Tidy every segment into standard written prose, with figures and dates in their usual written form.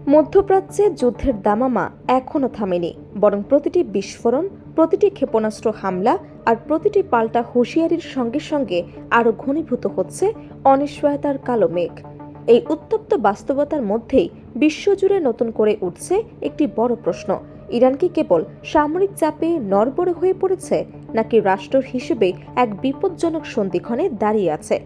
মধ্যপ্রাচ্যে যুদ্ধের দামামা এখনও থামেনি, বরং প্রতিটি বিস্ফোরণ, প্রতিটি ক্ষেপণাস্ত্র হামলা আর প্রতিটি পাল্টা হুঁশিয়ারির সঙ্গে সঙ্গে আরও ঘনীভূত হচ্ছে অনিশ্চয়তার কালো মেঘ। এই উত্তপ্ত বাস্তবতার মধ্যেই বিশ্বজুড়ে নতুন করে উঠছে একটি বড় প্রশ্ন: ইরান কি কেবল সামরিক চাপে নড়বড়ে হয়ে পড়েছে, নাকি রাষ্ট্র হিসেবে এক বিপজ্জনক সন্ধিক্ষণে দাঁড়িয়ে আছে?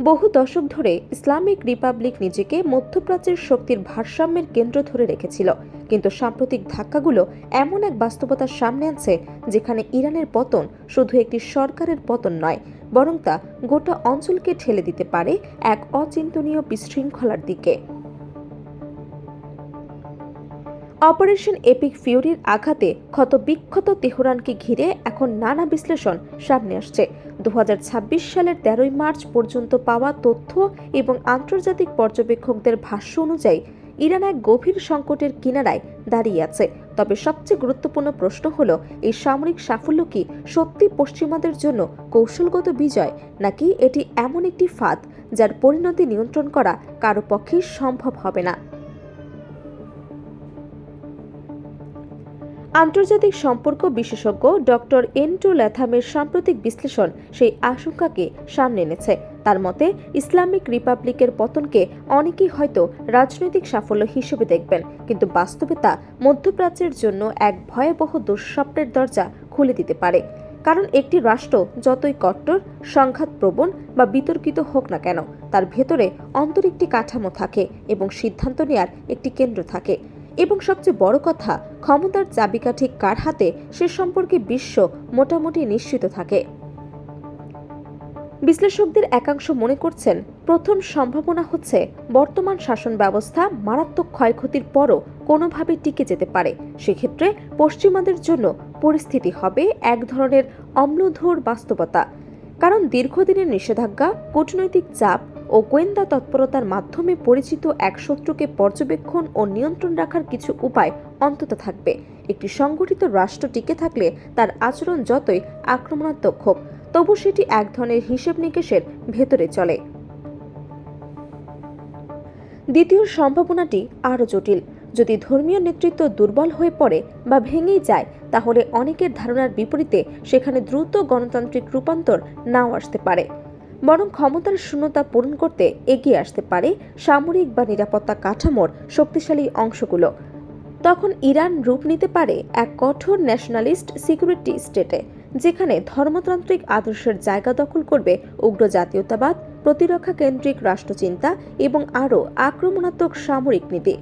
বহু দশক ধরে ইসলামিক রিপাবলিক নিজেকে মধ্যপ্রাচ্যের শক্তির ভারসাম্যের কেন্দ্র ধরে রেখেছিল, কিন্তু সাম্প্রতিক ধাক্কাগুলো এমন এক বাস্তবতার সামনে আনছে যেখানে ইরানের পতন শুধু একটি সরকারের পতন নয়, বরং তা গোটা অঞ্চলকে ঠেলে দিতে পারে এক অচিন্তনীয় বিশৃঙ্খলার দিকে। অপারেশন এপিক ফিউরির আঘাতে ক্ষতবিক্ষত তেহরানকে ঘিরে এখন নানা বিশ্লেষণ সামনে আসছে। 2026 সালের 13 মার্চ পর্যন্ত পাওয়া তথ্য এবং আন্তর্জাতিক পর্যবেক্ষকদের ভাষ্য অনুযায়ী ইরান এক গভীর সংকটের কিনারায় দাঁড়িয়ে আছে। তবে সবচেয়ে গুরুত্বপূর্ণ প্রশ্ন হলো, এই সামরিক সাফল্য কি সত্যি পশ্চিমাদের জন্য কৌশলগত বিজয়, নাকি এটি এমন একটি ফাঁদ যার পরিণতি নিয়ন্ত্রণ করা কারো পক্ষেই সম্ভব হবে না? আন্তর্জাতিক সম্পর্ক বিশেষজ্ঞ ডক্টর এন্ড্রু ল্যাথামের সাম্প্রতিক বিশ্লেষণ সেই আশঙ্কাকে সামনে এনেছে। তার মতে, ইসলামিক রিপাবলিকের পতনকে অনেকেই হয়তো রাজনৈতিক সাফল্য হিসেবে দেখবেন, কিন্তু বাস্তবে তা মধ্যপ্রাচ্যের জন্য এক ভয়াবহ দুঃস্বপ্নের দরজা খুলে দিতে পারে। কারণ একটি রাষ্ট্র যতই কট্টর, সংঘাতপ্রবণ বা বিতর্কিত হোক না কেন, তার ভেতরে অন্তর একটি কাঠামো থাকে এবং সিদ্ধান্ত নেয়ার একটি কেন্দ্র থাকে। এবং সবচেয়ে বড় কথা, ক্ষমতার চাবিকাঠি কার হাতে সে সম্পর্কে বিশ্ব মোটামুটি নিশ্চিত থাকে। বিশ্লেষকদের একাংশ মনে করছেন, প্রথম সম্ভাবনা হচ্ছে বর্তমান শাসন ব্যবস্থা মারাত্মক ক্ষয়ক্ষতির পরও কোনোভাবে টিকে যেতে পারে। সেক্ষেত্রে পশ্চিমাদের জন্য পরিস্থিতি হবে এক ধরনের অম্লধোর বাস্তবতা, কারণ দীর্ঘদিনের নিষেধাজ্ঞা, কূটনৈতিক চাপ ও গোয়েন্দা তৎপরতার মাধ্যমে পরিচিত এক শত্রুকে পর্যবেক্ষণ ও নিয়ন্ত্রণ রাখার কিছু উপায় অন্তত থাকবে। একটি সংগঠিত রাষ্ট্র টিকে থাকলে তার আচরণ যতই আক্রমণাত্মক হোক, তবু সেটি এক ধরনের হিসেব নিকেশের ভেতরে চলে। দ্বিতীয় সম্ভাবনাটি আরও জটিল। যদি ধর্মীয় নেতৃত্ব দুর্বল হয়ে পড়ে বা ভেঙেই যায়, তাহলে অনেকের ধারণার বিপরীতে সেখানে দ্রুত গণতান্ত্রিক রূপান্তর নাও আসতে পারে, বরং ক্ষমতার শূন্যতা পূরণ করতে এগিয়ে আসতে পারে সামরিক বা নিরাপত্তা কাঠামোর শক্তিশালী অংশগুলো। তখন ইরান রূপ নিতে পারে এক কঠোর ন্যাশনালিস্ট সিকিউরিটি স্টেটে, যেখানে ধর্মতান্ত্রিক আদর্শের জায়গা দখল করবে উগ্র জাতীয়তাবাদ, প্রতিরক্ষা কেন্দ্রিক রাষ্ট্রচিন্তা এবং আরও আক্রমণাত্মক সামরিক নীতি।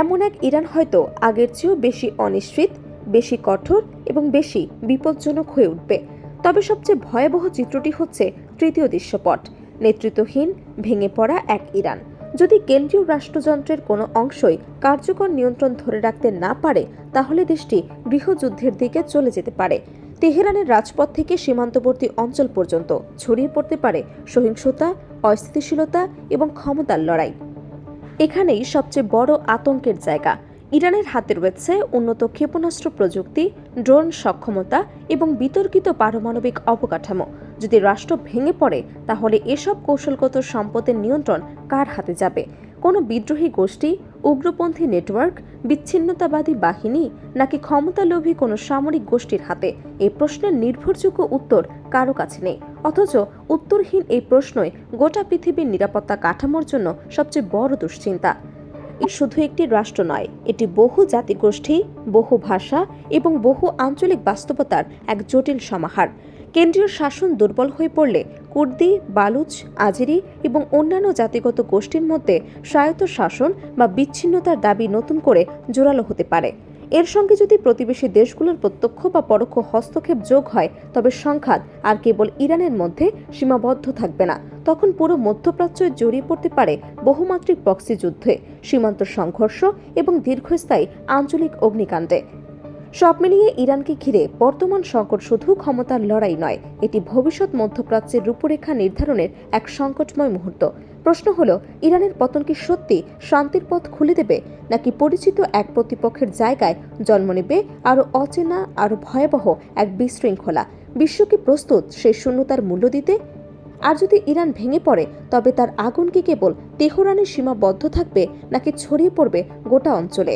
এমন এক ইরান হয়তো আগের চেয়েও বেশি অনিশ্চিত, বেশি কঠোর এবং বেশি বিপজ্জনক হয়ে উঠবে। তবে সবচেয়ে ভয়াবহ চিত্রটি হচ্ছে তৃতীয় দৃশ্যপট: নেতৃত্বহীন, ভেঙে পড়া এক ইরান। যদি কেন্দ্রীয় রাষ্ট্রযন্ত্রের কোনো অংশই কার্যকর নিয়ন্ত্রণ ধরে রাখতে না পারে, তাহলে দেশটি গৃহযুদ্ধের দিকে চলে যেতে পারে। তেহরানের রাজপথ থেকে সীমান্তবর্তী অঞ্চল পর্যন্ত ছড়িয়ে পড়তে পারে সহিংসতা, অস্থিতিশীলতা এবং ক্ষমতার লড়াই। এখানেই সবচেয়ে বড় আতঙ্কের জায়গা। ইরানের হাতে রয়েছে উন্নত ক্ষেপণাস্ত্র প্রযুক্তি, ড্রোন সক্ষমতা এবং বিতর্কিত পারমাণবিক অবকাঠামো। যদি রাষ্ট্র ভেঙে পড়ে, তাহলে এসব কৌশলগত সম্পদের নিয়ন্ত্রণ কার হাতে যাবে? কোনো বিদ্রোহী গোষ্ঠী, উগ্রপন্থী নেটওয়ার্ক, বিচ্ছিন্নতাবাদী বাহিনী, নাকি ক্ষমতালোভী কোনো সামরিক গোষ্ঠীর হাতে? এই প্রশ্নের নির্ভরযোগ্য উত্তর কারো কাছে নেই। অথচ উত্তরহীন এই প্রশ্নই গোটা পৃথিবীর নিরাপত্তা কাঠামোর জন্য সবচেয়ে বড় দুশ্চিন্তা। শুধু একটি রাষ্ট্র নয়, এটি বহু জাতিগোষ্ঠী, বহু ভাষা এবং বহু আঞ্চলিক বাস্তবতার এক জটিল সমাহার। কেন্দ্রীয় শাসন দুর্বল হয়ে পড়লে কুর্দি, বালুচ, আজেরি এবং অন্যান্য জাতিগত গোষ্ঠীর মধ্যে স্বায়ত্ত শাসন বা বিচ্ছিন্নতার দাবি নতুন করে জোরালো হতে পারে। এর সঙ্গে যদি প্রতিবেশী দেশগুলোর প্রত্যক্ষ বা পরোক্ষ হস্তক্ষেপ যোগ হয়, তবে সংঘাত আর কেবল ইরানের মধ্যে সীমাবদ্ধ থাকবে না। তখন পুরো মধ্যপ্রাচ্য জড়িয়ে পড়তে পারে বহুমাত্রিক প্রক্সি যুদ্ধে, সীমান্ত সংঘর্ষ এবং দীর্ঘস্থায়ী আঞ্চলিক অগ্নিকাণ্ডে। সব মিলিয়ে ইরানকে ঘিরে বর্তমান সংকট শুধু ক্ষমতার লড়াই নয়, এটি ভবিষ্যৎ মধ্যপ্রাচ্যের রূপরেখা নির্ধারণের এক সংকটময় মুহূর্ত। প্রশ্ন হলো, ইরানের পতন কি সত্যি শান্তির পথ খুলে দেবে, নাকি পরিচিত এক প্রতিপক্ষের জায়গায় জন্ম নেবে আরও অচেনা, আরও ভয়াবহ এক বিশৃঙ্খলা? বিশ্ব কি প্রস্তুত সেই শূন্যতার মূল্য দিতে? আর যদি ইরান ভেঙে পড়ে তবে তার আগুন কি কেবল তেহরানে সীমাবদ্ধ থাকবে নাকি ছড়িয়ে পড়বে গোটা অঞ্চলে?